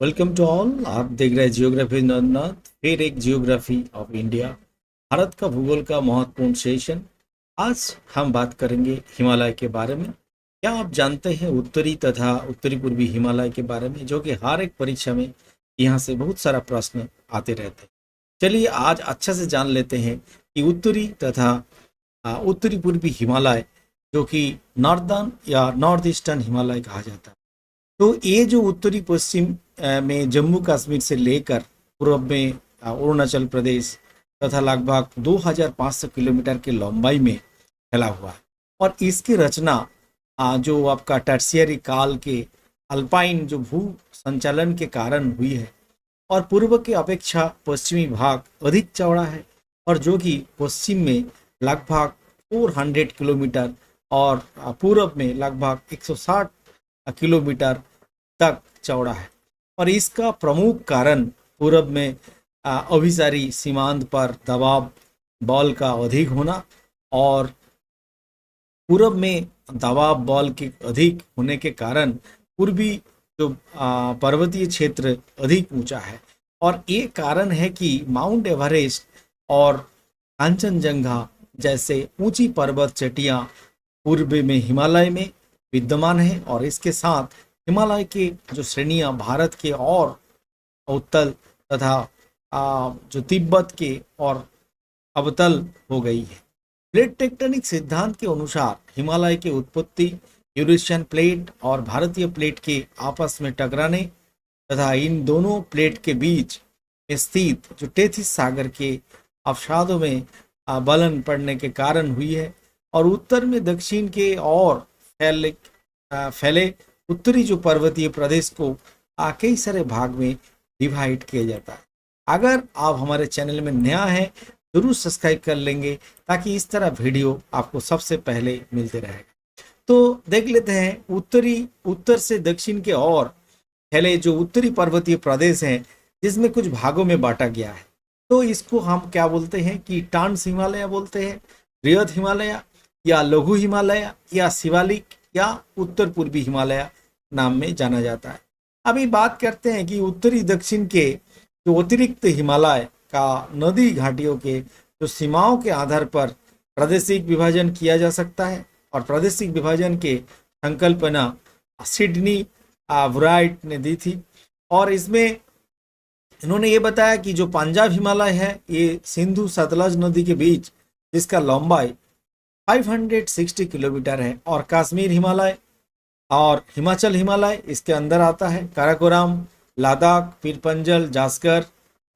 Welcome to all. आप देख रहे हैं जियोग्राफी नन्नत, फिर एक जियोग्राफी ऑफ इंडिया, भारत का भूगोल का महत्वपूर्ण सेशन। आज हम बात करेंगे हिमालय के बारे में। क्या आप जानते हैं उत्तरी तथा उत्तरी पूर्वी हिमालय के बारे में, जो कि हर एक परीक्षा में यहाँ से बहुत सारा प्रश्न आते रहते हैं। चलिए आज अच्छा से जान लेते हैं कि उत्तरी तथा उत्तरी पूर्वी हिमालय, जो कि नॉर्दर्न या नॉर्थ ईस्टर्न हिमालय कहा जाता है। तो ये जो उत्तरी पश्चिम में जम्मू कश्मीर से लेकर पूर्व में अरुणाचल प्रदेश तथा लगभग 2500 किलोमीटर की लंबाई में फैला हुआ है। और इसकी रचना जो आपका टर्शियरी काल के अल्पाइन जो भू संचालन के कारण हुई है। और पूर्व के अपेक्षा पश्चिमी भाग अधिक चौड़ा है, और जो कि पश्चिम में लगभग 400 किलोमीटर और पूर्व में लगभग 160 किलोमीटर तक चौड़ा है। और इसका प्रमुख कारण पूरब में अभिसारी सीमांत पर दबाव बल का अधिक होना, और पूरब में दबाव बल के अधिक होने के कारण पूर्वी जो पर्वतीय क्षेत्र अधिक ऊंचा है। और ये कारण है कि माउंट एवरेस्ट और कांचनजंगा जैसे ऊंची पर्वत चटियां पूर्व में हिमालय में विद्यमान है, और इसके साथ हिमालय के जो श्रेणियां भारत के और उत्तल तथा जो तिब्बत के और अवतल हो गई है। प्लेट टेक्टोनिक सिद्धांत के अनुसार हिमालय की उत्पत्ति यूरेशियन प्लेट और भारतीय प्लेट के आपस में टकराने तथा इन दोनों प्लेट के बीच स्थित जो टेथिस सागर के अवसादों में बलन पड़ने के कारण हुई है। और उत्तर में दक्षिण के और फैले उत्तरी जो पर्वतीय प्रदेश को कई सारे भाग में डिवाइड किया जाता है। अगर आप हमारे चैनल में नया है जरूर सब्सक्राइब कर लेंगे, ताकि इस तरह वीडियो आपको सबसे पहले मिलते रहेगा। तो देख लेते हैं उत्तर से दक्षिण के और फैले जो उत्तरी पर्वतीय प्रदेश हैं, जिसमें कुछ भागों में बांटा गया है। तो इसको हम क्या बोलते हैं कि टांस हिमालय बोलते हैं, बृहद हिमालय या लघु हिमालय या शिवालिक या उत्तर पूर्वी हिमालय नाम में जाना जाता है। अभी बात करते हैं कि उत्तरी दक्षिण के जो अतिरिक्त हिमालय का नदी घाटियों के जो सीमाओं के आधार पर प्रादेशिक विभाजन किया जा सकता है। और प्रादेशिक विभाजन के संकल्पना सिडनी वराइट ने दी थी। और इसमें इन्होंने ये बताया कि जो पंजाब हिमालय है ये सिंधु सतलज नदी के बीच, जिसका लंबाई 560 किलोमीटर है। और कश्मीर हिमालय और हिमाचल हिमालय इसके अंदर आता है। काराकोरम, लद्दाख, पीरपंजल, जास्कर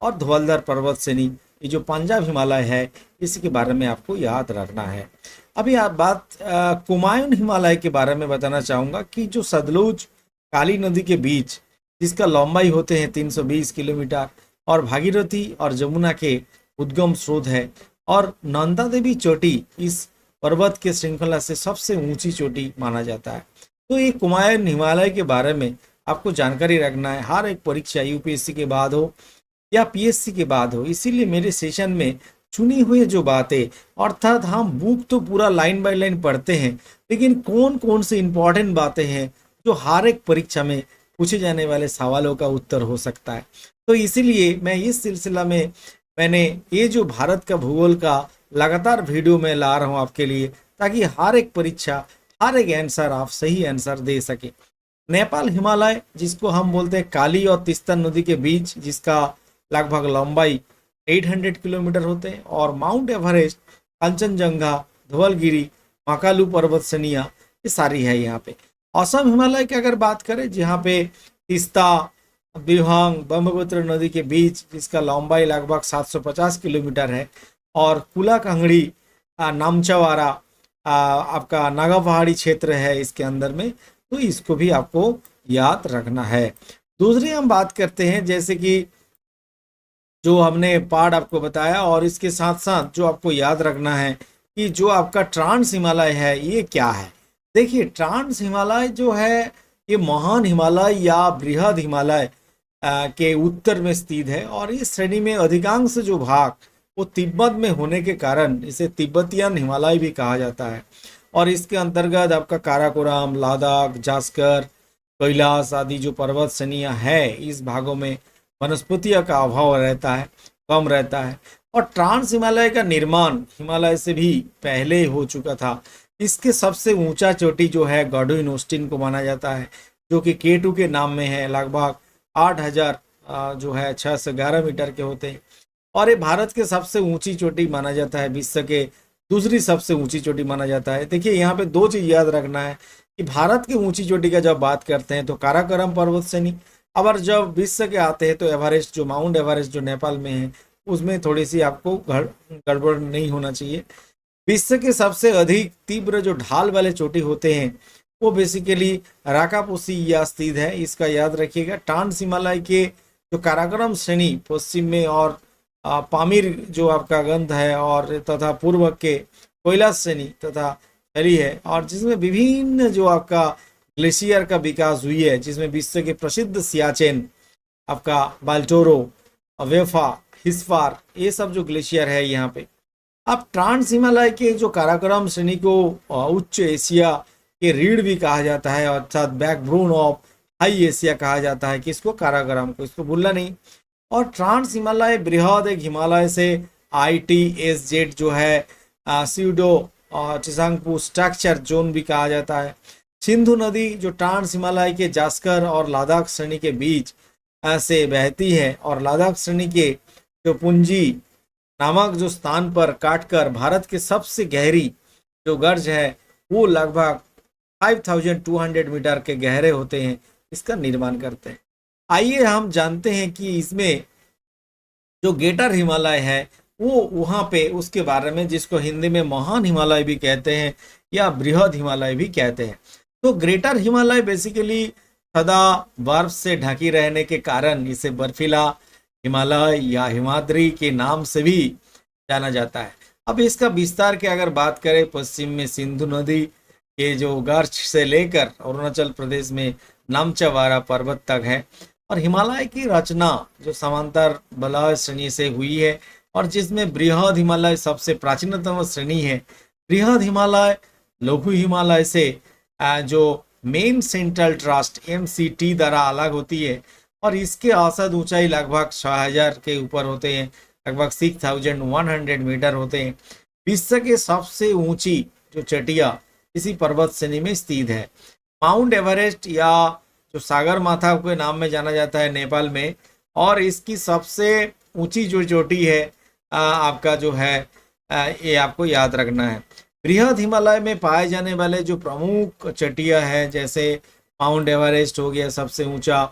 और धौलधर पर्वत श्रेणी, ये जो पंजाब हिमालय है इसके बारे में आपको याद रखना है। अभी आप बात कुमायून हिमालय के बारे में बताना चाहूँगा कि जो सतलुज काली नदी के बीच, जिसका लंबाई होते हैं 320 किलोमीटर, और भागीरथी और जमुना के उद्गम स्रोत है। और नंदा देवी चोटी इस पर्वत के श्रृंखला से सबसे ऊंची चोटी माना जाता है। तो ये कुमायून हिमालय के बारे में आपको जानकारी रखना है। हर एक परीक्षा यूपीएससी के बाद हो या पीएससी के बाद हो, इसीलिए मेरे सेशन में चुनी हुई जो बातें, अर्थात हम बुक तो पूरा लाइन बाय लाइन पढ़ते हैं, लेकिन कौन कौन सी इंपॉर्टेंट बातें हैं जो हर एक परीक्षा में पूछे जाने वाले सवालों का उत्तर हो सकता है। तो इसीलिए मैं इस सिलसिला में मैंने ये जो भारत का भूगोल का लगातार वीडियो में ला रहा हूँ आपके लिए, ताकि हर एक परीक्षा हर एक आंसर आप सही आंसर दे सके। नेपाल हिमालय, जिसको हम बोलते हैं काली और तीस्ता नदी के बीच, जिसका लगभग लंबाई 800 किलोमीटर होते हैं। और माउंट एवरेस्ट, कंचनजंगा, धवलगिरी, मकालू पर्वत श्रेणियां, ये सारी है यहाँ पे। असम हिमालय की अगर बात करें, जहाँ पे तीस्ता, दिबांग, ब्रह्मपुत्र नदी के बीच, जिसका लंबाई लगभग 750 किलोमीटर है। और कुला कांगड़ी, नामचावारा आपका नागा पहाड़ी क्षेत्र है इसके अंदर में, तो इसको भी आपको याद रखना है। दूसरी हम बात करते हैं, जैसे कि जो हमने पार्ट आपको बताया, और इसके साथ साथ जो आपको याद रखना है कि जो आपका ट्रांस हिमालय है ये क्या है। देखिए, ट्रांस हिमालय जो है ये महान हिमालय या बृहद हिमालय के उत्तर में स्थित है। और इस श्रेणी में अधिकांश जो भाग वो तिब्बत में होने के कारण इसे तिब्बतियन हिमालय भी कहा जाता है। और इसके अंतर्गत आपका काराकोरम, लद्दाख, जास्कर कैलाश आदि जो पर्वत श्रेणियां है, इस भागों में वनस्पतियों का अभाव रहता है, कम रहता है। और ट्रांस हिमालय का निर्माण हिमालय से भी पहले हो चुका था। इसके सबसे ऊंचा चोटी जो है गॉडविन ऑस्टिन को माना जाता है, जो कि K2 के नाम में है। लगभग 8,000 जो है 611 मीटर के होते हैं। और ये भारत के सबसे ऊंची चोटी माना जाता है, विश्व के दूसरी सबसे ऊंची चोटी माना जाता है। देखिए यहाँ पे दो चीज याद रखना है कि भारत की ऊंची चोटी का जब बात करते हैं तो काराकोरम पर्वत श्रेणी, और जब विश्व के आते हैं तो एवरेस्ट, जो माउंट एवरेस्ट जो नेपाल में है, उसमें थोड़ी सी आपको गड़बड़ नहीं होना चाहिए। विश्व के सबसे अधिक तीव्र जो ढाल वाले चोटी होते हैं वो बेसिकली राकापोसी या स्थित है, इसका याद रखिएगा। ट्रांस हिमालय के जो काराकोरम श्रेणी पश्चिम में और पामीर जो आपका गंध है और तथा पूर्व के कैलाश श्रेणी तथा फैली है, और जिसमें विभिन्न जो आपका ग्लेशियर का विकास हुई है, जिसमें विश्व के प्रसिद्ध सियाचेन, आपका बाल्टोरो, वेफा, हिस्फार, ये सब जो ग्लेशियर है यहाँ पे। अब ट्रांस हिमालय के जो काराकोरम श्रेणी को उच्च एशिया के रीढ़ भी कहा जाता है, अर्थात बैकबोन ऑफ हाई एशिया कहा जाता है, किसको, काराकोरम को, इसको भूलना नहीं। और ट्रांस हिमालय बृहद एक हिमालय से ITSZ जो है स्यूडो चिसांगपू स्ट्रक्चर जोन भी कहा जाता है। सिंधु नदी जो ट्रांस हिमालय के जास्कर और लद्दाख श्रेणी के बीच से बहती है, और लद्दाख श्रेणी के जो पुंजी नामक जो स्थान पर काटकर भारत के सबसे गहरी जो गर्ज है वो लगभग 5200 मीटर के गहरे होते हैं, इसका निर्माण करते हैं। आइए हम जानते हैं कि इसमें जो ग्रेटर हिमालय है वो वहाँ पे उसके बारे में, जिसको हिंदी में महान हिमालय भी कहते हैं या बृहद हिमालय भी कहते हैं। तो ग्रेटर हिमालय बेसिकली सदा बर्फ से ढकी रहने के कारण इसे बर्फीला हिमालय या हिमाद्री के नाम से भी जाना जाता है। अब इसका विस्तार की अगर बात करें, पश्चिम में सिंधु नदी के जो गर्च से लेकर अरुणाचल प्रदेश में नामचावारा पर्वत तक है, और हिमालय की रचना जो समांतर बलय श्रेणी से हुई है, और जिसमें बृहद हिमालय सबसे प्राचीनतम श्रेणी है। बृहद हिमालय लघु हिमालय से जो मेन सेंट्रल ट्रस्ट MCT द्वारा अलग होती है, और इसके औसत ऊंचाई लगभग 6000 के ऊपर होते हैं, लगभग 6100 मीटर होते हैं। विश्व के सबसे ऊंची जो चटिया इसी पर्वत श्रेणी में स्थित है। माउंट एवरेस्ट या जो सागर माथा के नाम में जाना जाता है नेपाल में, और इसकी सबसे ऊंची जो चोटी है आपका जो है ये आपको याद रखना है। बृहद हिमालय में पाए जाने वाले जो प्रमुख चटिया है, जैसे माउंट एवरेस्ट हो गया सबसे ऊंचा,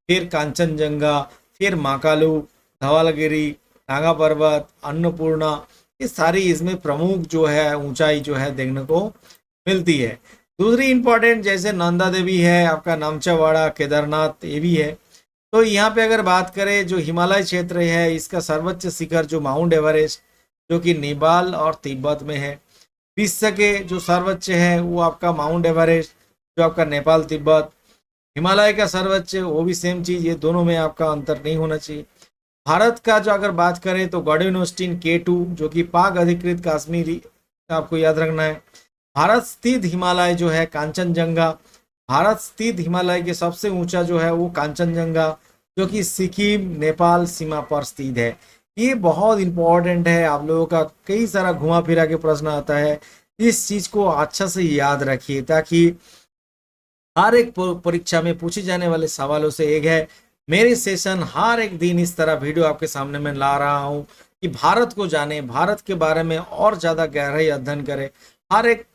फिर कांचनजंगा, फिर महाकालू, धवलगिरी, नागा पर्वत, अन्नपूर्णा, ये सारी इसमें प्रमुख जो है ऊंचाई जो है देखने को मिलती है। दूसरी इंपॉर्टेंट जैसे नंदा देवी है, आपका नामचावाड़ा, केदारनाथ, ये भी है। तो यहाँ पे अगर बात करें जो हिमालय क्षेत्र है, इसका सर्वोच्च शिखर जो माउंट एवरेस्ट जो कि नेपाल और तिब्बत में है। विश्व के जो सर्वोच्च है वो आपका माउंट एवरेस्ट जो आपका नेपाल तिब्बत। हिमालय का सर्वोच्च वो भी सेम चीज, ये दोनों में आपका अंतर नहीं होना चाहिए। भारत का जो अगर बात करें तो गॉडविन ऑस्टिन K2 जो कि पाक अधिकृत कश्मीरी, आपको याद रखना है। भारत स्थित हिमालय जो है कांचनजंगा, भारत स्थित हिमालय के सबसे ऊंचा जो है वो कांचनजंगा जो कि सिक्किम नेपाल सीमा पर स्थित है। ये बहुत इंपॉर्टेंट है, आप लोगों का कई सारा घुमा फिरा के प्रश्न आता है, इस चीज को अच्छा से याद रखिए ताकि हर एक परीक्षा में पूछे जाने वाले सवालों से एक है। मेरे सेशन हर एक दिन इस तरह वीडियो आपके सामने मैं ला रहा हूँ कि भारत को जाने, भारत के बारे में और ज्यादा गहराई अध्ययन करें। हर एक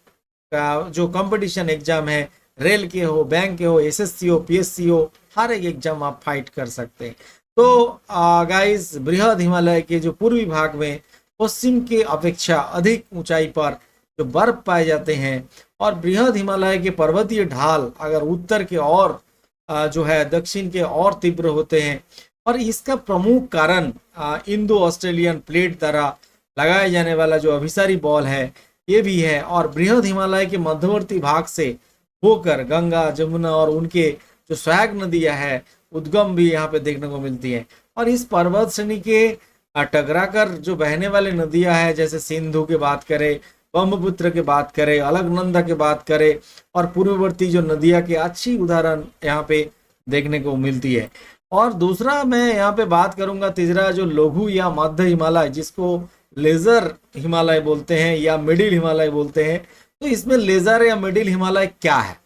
जो कंपटीशन एग्जाम है, रेल के हो, बैंक के हो, SSC हो, PSC हो, हर एक एग्जाम आप फाइट कर सकते हैं। तो गाइस, बृहद हिमालय के जो पूर्वी भाग में पश्चिम के अपेक्षा अधिक ऊंचाई पर जो बर्फ पाए जाते हैं, और बृहद हिमालय के पर्वतीय ढाल अगर उत्तर के और जो है दक्षिण के और तीव्र होते हैं, और इसका प्रमुख कारण इंडो ऑस्ट्रेलियन प्लेट द्वारा लगाए जाने वाला जो अभिसारी बॉल है ये भी है। और बृहद हिमालय के मध्यवर्ती भाग से होकर गंगा, जमुना और उनके जो सहायक नदियां है उद्गम भी यहाँ पे देखने को मिलती है। और इस पर्वत श्रेणी के टकराकर जो बहने वाले नदियां हैं, जैसे सिंधु की बात करें, ब्रह्मपुत्र की बात करें, अलकनंदा की बात करें, और पूर्ववर्ती जो नदियां के अच्छी उदाहरण यहाँ पे देखने को मिलती है। और दूसरा मैं यहाँ पे बात करूंगा, तीसरा जो लघु या मध्य हिमालय, जिसको लेजर हिमालय बोलते हैं या मिडिल हिमालय बोलते हैं। तो इसमें लेजर या मिडिल हिमालय क्या है?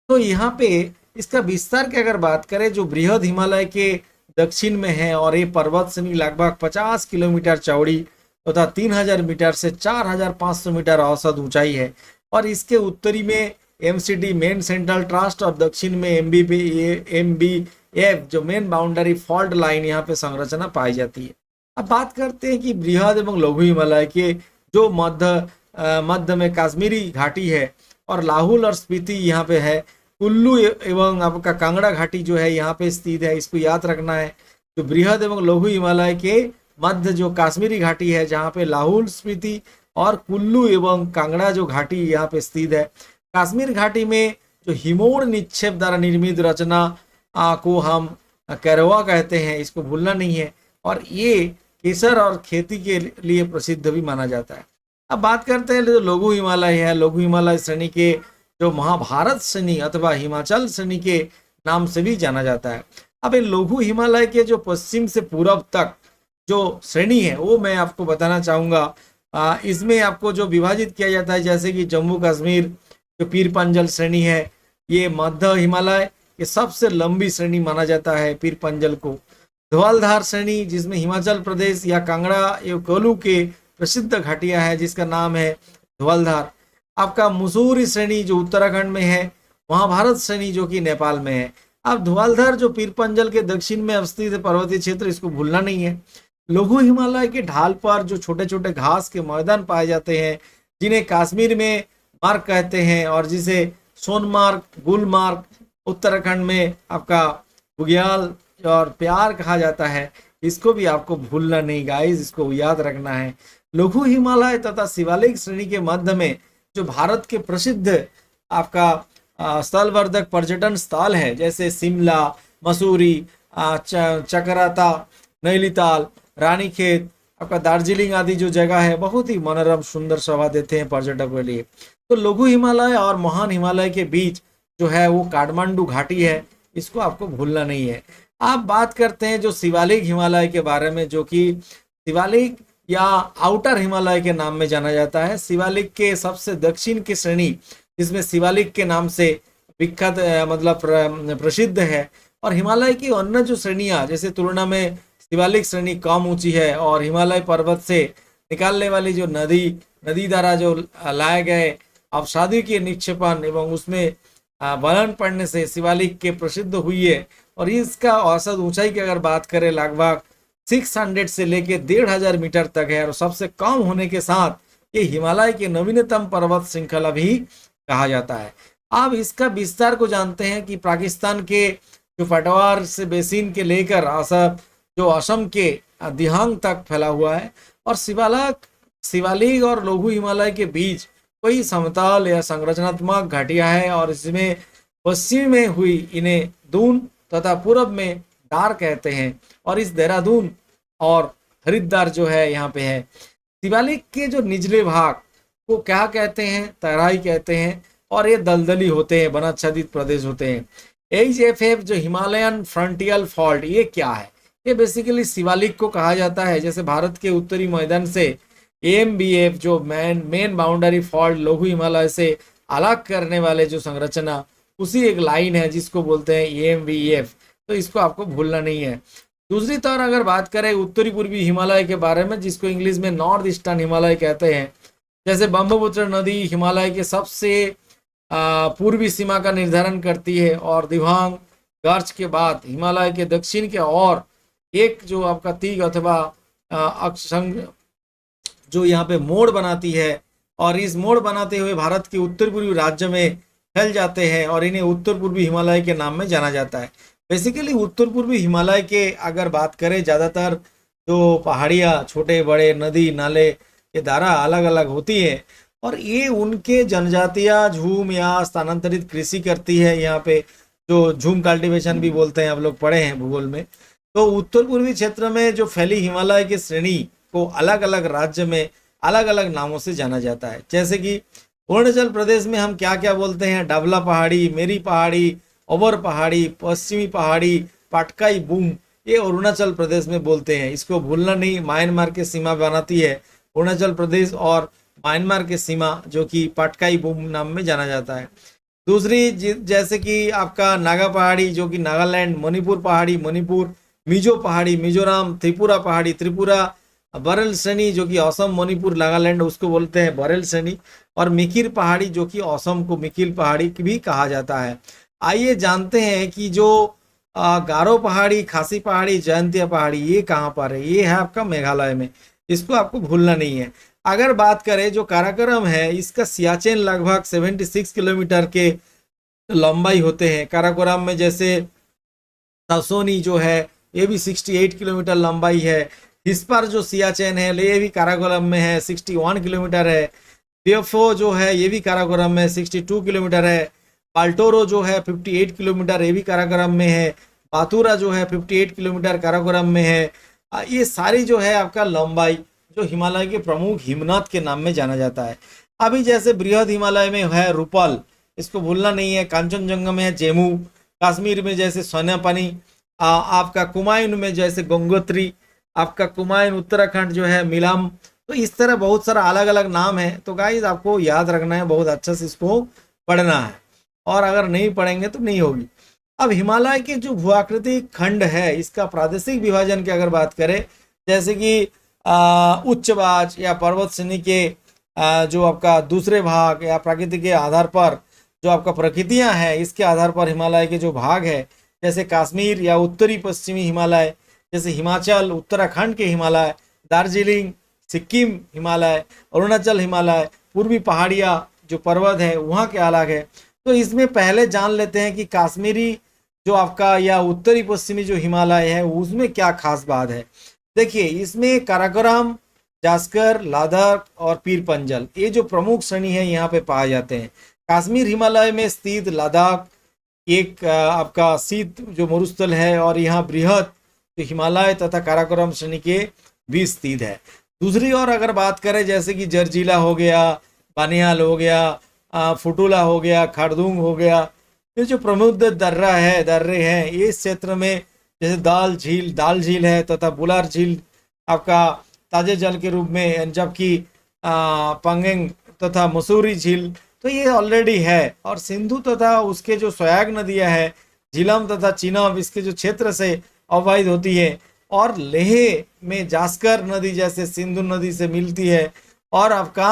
तो यहाँ पे इसका विस्तार की अगर बात करें, जो बृहद हिमालय के दक्षिण में है, और ये पर्वत श्रेणी लगभग 50 किलोमीटर चौड़ी तथा 3000 मीटर से 4500 मीटर औसत ऊंचाई है। और इसके उत्तरी में एमसीडी मेन सेंट्रल ट्रस्ट और दक्षिण में एमबीएफ जो मेन बाउंड्री फॉल्ट लाइन यहाँ पे संरचना पाई जाती है। अब बात करते हैं कि बृहद एवं लघु हिमालय के जो मध्य में कश्मीरी घाटी है, और लाहौल और स्पीति यहाँ पे है। कुल्लू एवं आपका कांगड़ा घाटी जो है यहाँ पे स्थित है, इसको याद रखना है। जो बृहद एवं लघु हिमालय के मध्य जो कश्मीरी घाटी है, जहाँ पे लाहौल स्पीति और कुल्लू एवं कांगड़ा जो घाटी यहाँ पे स्थित है। कश्मीर घाटी में जो हिमोड़ निक्षेप द्वारा निर्मित रचना को हम कैरवा कहते हैं, इसको भूलना नहीं है। और ये केसर और खेती के लिए प्रसिद्ध भी माना जाता है। अब बात करते हैं जो लघु हिमालय है। लघु हिमालय श्रेणी के जो महाभारत श्रेणी अथवा हिमाचल श्रेणी के नाम से भी जाना जाता है। अब ये लघु हिमालय के जो पश्चिम से पूर्व तक जो श्रेणी है वो मैं आपको बताना चाहूँगा। इसमें आपको जो विभाजित किया जाता है, जैसे कि जम्मू कश्मीर जो पीर पंजल श्रेणी है, ये मध्य हिमालय के सबसे लंबी श्रेणी माना जाता है पीर पंजल को। धौलाधार श्रेणी जिसमें हिमाचल प्रदेश या कांगड़ा या कुल्लू के प्रसिद्ध घाटियां है, जिसका नाम है धौलाधार। आपका मुसूरी श्रेणी जो उत्तराखंड में है, महाभारत श्रेणी जो कि नेपाल में है। अब धौलाधार जो पीर पंजल के दक्षिण में अवस्थित है पर्वतीय क्षेत्र, इसको भूलना नहीं है। लघु हिमालय के ढाल पर जो छोटे छोटे घास के मैदान पाए जाते हैं, जिन्हें कश्मीर में मार्ग कहते हैं, और जिसे सोनमार्ग, गुलमार्ग, उत्तराखंड में आपका बुग्याल और प्यार कहा जाता है, इसको भी आपको भूलना नहीं गाइस, इसको याद रखना है। लघु हिमालय तथा शिवालिक श्रेणी के मध्य में जो भारत के प्रसिद्ध आपका स्थलवर्धक पर्यटन स्थल है, जैसे शिमला, मसूरी, चकराता, नैनीताल, रानीखेत, आपका दार्जिलिंग आदि जो जगह है, बहुत ही मनोरम सुंदर शोभा देते हैं पर्यटकों के लिए। तो लघु हिमालय और महान हिमालय के बीच जो है वो काठमांडू घाटी है, इसको आपको भूलना नहीं है। आप बात करते हैं जो शिवालिक हिमालय के बारे में, जो कि शिवालिक या आउटर हिमालय के नाम में जाना जाता है। शिवालिक के सबसे दक्षिण की श्रेणी, जिसमें शिवालिक के नाम से विख्यात मतलब प्रसिद्ध है। और हिमालय की अन्य जो श्रेणियां, जैसे तुलना में शिवालिक श्रेणी कम ऊंची है, और हिमालय पर्वत से निकालने वाली जो नदी द्वारा जो लाए गए अवसादी के निक्षेपण एवं उसमें वलन पड़ने से शिवालिक के प्रसिद्ध हुई है। और इसका औसत ऊंचाई की अगर बात करें, लगभग 600 से लेके 1500 मीटर तक है, और सबसे कम होने के साथ ये हिमालय के नवीनतम पर्वत श्रृंखला भी कहा जाता है। अब इसका विस्तार को जानते हैं कि पाकिस्तान के जो पटवार से बेसिन के लेकर असम के दिहांग तक फैला हुआ है। और शिवालिक और लघु हिमालय के बीच कोई समतल या संरचनात्मक घाटियां है, और इसमें पश्चिम में हुई इन्हें दून तथा पूर्व में डार कहते हैं। और इस देहरादून और हरिद्वार जो है यहाँ पे है। शिवालिक के जो निचले भाग को क्या कहते हैं? तराई कहते हैं, और ये दलदली होते हैं, वनाच्छादित प्रदेश होते हैं। HFF जो हिमालयन फ्रंटियल फॉल्ट, ये क्या है? ये बेसिकली शिवालिक को कहा जाता है। जैसे भारत के उत्तरी मैदान से AMBF जो मेन बाउंड्री फॉल्ट लघु हिमालय से अलग करने वाले जो संरचना, उसी एक लाइन है जिसको बोलते हैं AMBF। तो इसको आपको भूलना नहीं है। दूसरी तरह अगर बात करें उत्तरी पूर्वी हिमालय के बारे में, जिसको इंग्लिश में नॉर्थ ईस्टर्न हिमालय कहते हैं, जैसे ब्रह्मपुत्र नदी हिमालय के सबसे पूर्वी सीमा का निर्धारण करती है, और दिबांग गर्च के बाद हिमालय के दक्षिण के और एक जो आपका तीग अथवा अक्षांश जो यहाँ पे मोड़ बनाती है, और इस मोड़ बनाते हुए भारत के उत्तर पूर्वी राज्य में फैल जाते हैं, और इन्हें उत्तर पूर्वी हिमालय के नाम में जाना जाता है। बेसिकली उत्तर पूर्वी हिमालय के अगर बात करें, ज़्यादातर जो पहाड़ियाँ, छोटे बड़े नदी नाले के धारा अलग अलग होती है, और ये उनके जनजातियाँ झूम या स्थानांतरित कृषि करती है। यहाँ पे जो झूम कल्टीवेशन भी बोलते हैं, आप लोग पढ़े हैं भूगोल में। तो उत्तर पूर्वी क्षेत्र में जो फैली हिमालय की श्रेणी को अलग अलग राज्य में अलग अलग नामों से जाना जाता है। जैसे कि अरुणाचल प्रदेश में हम क्या क्या बोलते हैं, डबला पहाड़ी, मेरी पहाड़ी, ओबर पहाड़ी, पश्चिमी पहाड़ी, पाटकाई बूम, ये अरुणाचल प्रदेश में बोलते हैं। इसको भूलना नहीं, म्यांमार की सीमा बनाती है अरुणाचल प्रदेश और म्यांमार की सीमा, जो कि पाटकाई बूम नाम में जाना जाता है। दूसरी जैसे कि आपका नागा पहाड़ी जो कि नागालैंड, मणिपुर पहाड़ी मणिपुर, मिजो पहाड़ी मिजोरम, त्रिपुरा पहाड़ी त्रिपुरा, बरेल श्रेणी जो कि असम मणिपुर नागालैंड उसको बोलते हैं बरेल श्रेणी, और मिकिर पहाड़ी जो कि असम को मिकिर पहाड़ी भी कहा जाता है। आइए जानते हैं कि जो गारो पहाड़ी, खासी पहाड़ी, जयंतिया पहाड़ी ये कहाँ पर है। ये है आपका मेघालय में, इसको आपको भूलना नहीं है। अगर बात करें जो काराकोरम है, इसका सियाचिन लगभग 76 किलोमीटर के लंबाई होते हैं। काराकोरम में जैसे तसोनी जो है ये भी 68 किलोमीटर लंबाई है। हिस्पर जो सियाचिन है ये भी काराकोरम में है, 61 किलोमीटर है। पियोफो जो है ये भी काराकोरम में 62 किलोमीटर है। पाल्टोरो जो है 58 किलोमीटर, ये भी काराकोरम में है। बातुरा जो है 58 किलोमीटर काराकोरम में है। ये सारी जो है आपका लंबाई जो हिमालय के प्रमुख हिमनद के नाम में जाना जाता है। अभी जैसे बृहद हिमालय में है रूपल, इसको भूलना नहीं है। कांचनजंगा में है जेमू, कश्मीर में जैसे सोनापनी, आपका कुमायून में जैसे गंगोत्री, आपका कुमायून उत्तराखंड जो है मिलम। तो इस तरह बहुत सारा अलग अलग नाम है। तो गाइस आपको याद रखना है, बहुत अच्छा से इसको पढ़ना है, और अगर नहीं पढ़ेंगे तो नहीं होगी। अब हिमालय के जो भूआकृतिक खंड है इसका प्रादेशिक विभाजन की अगर बात करें, जैसे कि उच्च बाज या पर्वत श्रेणी के जो आपका दूसरे भाग या प्रकृति के आधार पर जो आपका प्रकृतियां हैं इसके आधार पर हिमालय के जो भाग है, जैसे कश्मीर या उत्तरी पश्चिमी हिमालय, जैसे हिमाचल, उत्तराखंड के हिमालय, दार्जिलिंग, सिक्किम हिमालय, अरुणाचल हिमालय, पूर्वी पहाड़ियाँ जो पर्वत है वहाँ के अलग है। तो इसमें पहले जान लेते हैं कि कश्मीरी जो आपका या उत्तरी पश्चिमी जो हिमालय है उसमें क्या खास बात है। देखिए इसमें काराकोरम, जास्कर, लादक और पीर पंजल ये जो प्रमुख श्रेणी है यहाँ पे पाए जाते हैं। कश्मीर हिमालय में स्थित लद्दाख एक आपका शीत जो मरुस्थल है, और यहाँ बृहद जो हिमालय तथा काराकोरम श्रेणी के बीच स्थित है। दूसरी ओर अगर बात करें जैसे कि जर्जिला हो गया, बानिहाल हो गया, फुटुला हो गया, खारदुंग हो गया, ये जो प्रमुख दर्रे हैं ये इस क्षेत्र में, जैसे दाल झील है तथा बुलार झील आपका ताजे जल के रूप में, जबकि पंगेंग तथा मसूरी झील तो ये ऑलरेडी है। और सिंधु तथा उसके जो सहायक नदियां हैं झीलम तथा चीनाब इसके जो क्षेत्र से अववाहित होती है, और लेह में जास्कर नदी जैसे सिंधु नदी से मिलती है। और आपका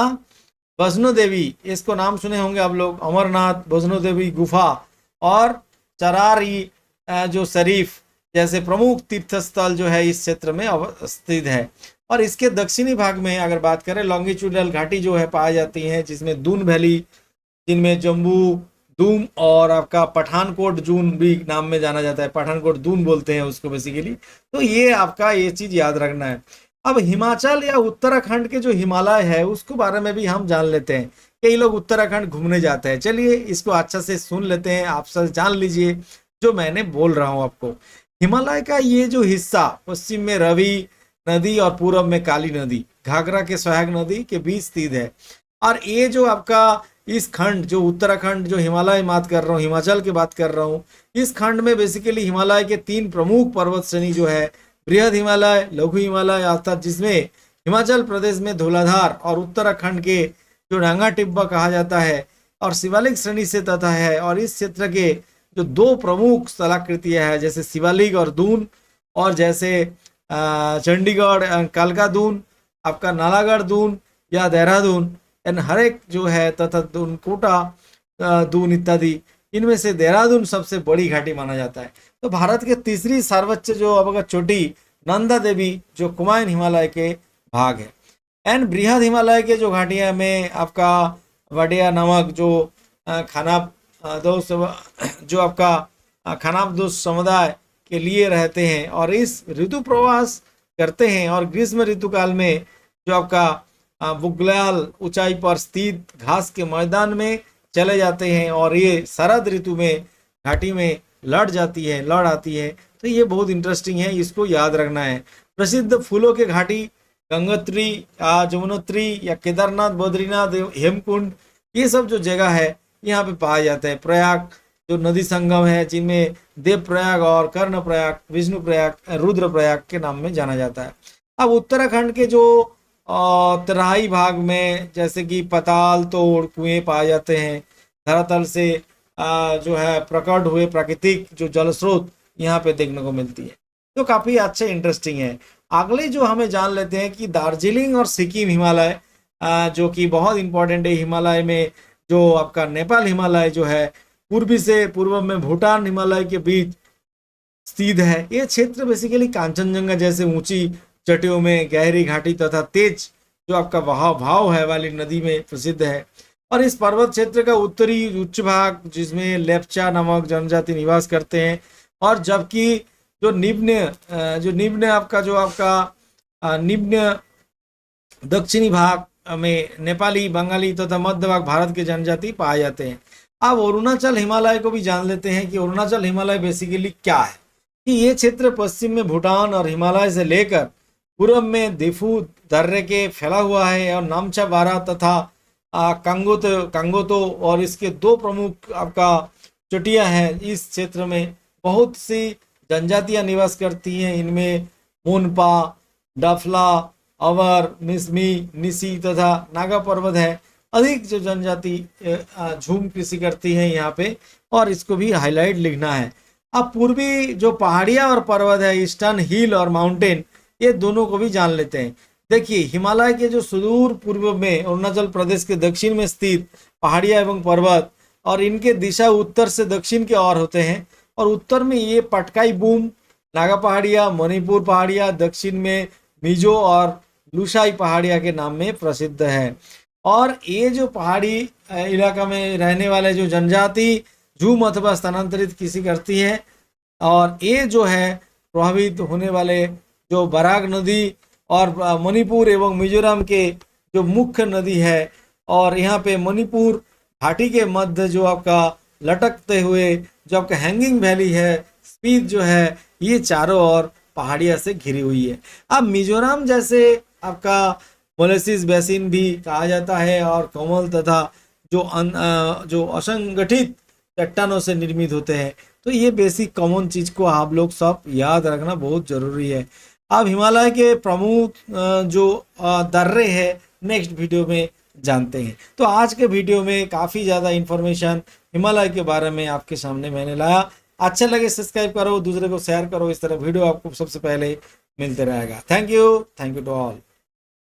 वैष्णो देवी, इसको नाम सुने होंगे आप लोग, अमरनाथ, वैष्णो देवी गुफा और चरारी जो शरीफ जैसे प्रमुख तीर्थ स्थल जो है इस क्षेत्र में स्थित है। और इसके दक्षिणी भाग में अगर बात करें लॉन्गिट्यूडल घाटी जो है पाई जाती है, जिसमें दून वैली, जिनमें जम्बू दूम और आपका पठानकोट जून भी नाम में जाना जाता है, पठानकोट दून बोलते हैं उसको बेसिकली। तो ये आपका ये चीज याद रखना है। अब हिमाचल या उत्तराखंड के जो हिमालय है उसको बारे में भी हम जान लेते हैं। कई लोग उत्तराखंड घूमने जाते हैं, चलिए इसको अच्छा से सुन लेते हैं, आप सब जान लीजिए जो मैंने बोल रहा हूँ आपको। हिमालय का ये जो हिस्सा पश्चिम में रवि नदी और पूर्व में काली नदी, घाघरा के सहायक नदी के बीच स्थित है। और ये जो आपका इस खंड जो उत्तराखंड जो हिमालय बात कर रहा हूँ, हिमाचल की बात कर रहा हूँ, इस खंड में बेसिकली हिमालय के 3 प्रमुख पर्वत श्रेणी जो है, बृहद हिमालय, लघु हिमालय, अर्थात जिसमें हिमाचल प्रदेश में धौलाधार और उत्तराखंड के जो रंगा टिब्बा कहा जाता है और शिवालिक श्रेणी से तथा है। और इस क्षेत्र के जो 2 प्रमुख स्थलाकृतियां हैं जैसे शिवालिक और दून, और जैसे चंडीगढ़ कालका दून, आपका नालागढ़ दून या देहरादून, एंड हर एक जो है तथा दून कोटा दून इत्यादि, इनमें से देहरादून सबसे बड़ी घाटी माना जाता है। तो भारत के तीसरी सर्वोच्च जो अब चोटी नंदा देवी जो कुमायून हिमालय के भाग है। एंड बृहद हिमालय के जो घाटियां में आपका वाडिया नामक जो खानाबदोश जो आपका खानाबदोश समुदाय के लिए रहते हैं और इस ऋतु प्रवास करते हैं, और ग्रीष्म ऋतु काल में जो आपका बुग्याल ऊंचाई पर स्थित घास के मैदान में चले जाते हैं, और ये शरद ऋतु में घाटी में लड़ आती है। तो ये बहुत इंटरेस्टिंग है, इसको याद रखना है। प्रसिद्ध फूलों के घाटी गंगोत्री, जमुनोत्री या केदारनाथ, बद्रीनाथ, हेमकुंड, ये सब जो जगह है यहाँ पे पाया जाता है। प्रयाग जो नदी संगम है, जिनमें देव प्रयाग और कर्ण प्रयाग, विष्णु प्रयाग, रुद्र प्रयाग के नाम में जाना जाता है। अब उत्तराखंड के जो तराई भाग में जैसे कि पताल तोड़ कुएं पाए जाते हैं, धरातल से जो है प्रकट हुए प्राकृतिक जो जल स्रोत यहाँ पे देखने को मिलती है, तो काफी अच्छे इंटरेस्टिंग है। अगले जो हमें जान लेते हैं कि दार्जिलिंग और सिक्किम हिमालय, जो कि बहुत इंपॉर्टेंट है। हिमालय में जो आपका नेपाल हिमालय जो है, पूर्वी से पूर्व में भूटान हिमालय के बीच स्थित है। ये क्षेत्र बेसिकली कांचनजंगा जैसे ऊंची चोटियों में गहरी घाटी तथा तेज जो आपका बहाव भाव है वाली नदी में प्रसिद्ध है। और इस पर्वत क्षेत्र का उत्तरी उच्च भाग, जिसमें लेप्चा नामक जनजाति निवास करते हैं, और जबकि जो निम्न आपका निम्न दक्षिणी भाग में नेपाली, बंगाली तथा मध्य भाग भारत के जनजाति पाए जाते हैं। अब अरुणाचल हिमालय को भी जान लेते हैं कि अरुणाचल हिमालय बेसिकली क्या है। कि ये क्षेत्र पश्चिम में भूटान और हिमालय से लेकर पूर्व में दिफू दर्रे के फैला हुआ है, और नामचा बारा तथा कांगोतो और इसके दो प्रमुख आपका चोटियां हैं। इस क्षेत्र में बहुत सी जनजातियां निवास करती हैं। इनमें मोनपा, डफला, अवर, मिसमी, निसी तथा नागा पर्वत है। अधिक जो जनजाति झूम कृषि करती है यहाँ पे, और इसको भी हाईलाइट लिखना है। अब पूर्वी जो पहाड़ियाँ और पर्वत है, ईस्टर्न हिल और माउंटेन, ये दोनों को भी जान लेते हैं। देखिए, हिमालय के जो सुदूर पूर्व में अरुणाचल प्रदेश के दक्षिण में स्थित पहाड़ियाँ एवं पर्वत, और इनके दिशा उत्तर से दक्षिण की ओर होते हैं। और उत्तर में ये पटकाई बूम, नागा पहाड़ियाँ, मणिपुर पहाड़ियाँ, दक्षिण में मिजो और लुसाई पहाड़ियाँ के नाम में प्रसिद्ध है। और ये जो पहाड़ी इलाका में रहने वाले जो जनजाति झूम अथवा स्थानांतरित कृषि करती है, और ये जो है प्रभावित होने वाले जो बराक नदी और मणिपुर एवं मिजोरम के जो मुख्य नदी है, और यहाँ पे मणिपुर घाटी के मध्य जो आपका लटकते हुए जो आपका हैंगिंग वैली है, स्पीत जो है, ये चारों ओर पहाड़ियाँ से घिरी हुई है। अब मिजोरम जैसे आपका मोलेसिस बेसिन भी कहा जाता है, और कोमल तथा जो असंगठित चट्टानों से निर्मित होते हैं। तो ये बेसिक कॉमन चीज को आप लोग सब याद रखना बहुत जरूरी है। अब हिमालय के प्रमुख जो दर्रे हैं नेक्स्ट वीडियो में जानते हैं। तो आज के वीडियो में काफ़ी ज़्यादा इन्फॉर्मेशन हिमालय के बारे में आपके सामने मैंने लाया। अच्छा लगे सब्सक्राइब करो, दूसरे को शेयर करो, इस तरह वीडियो आपको सबसे पहले मिलते रहेगा। Thank you to all.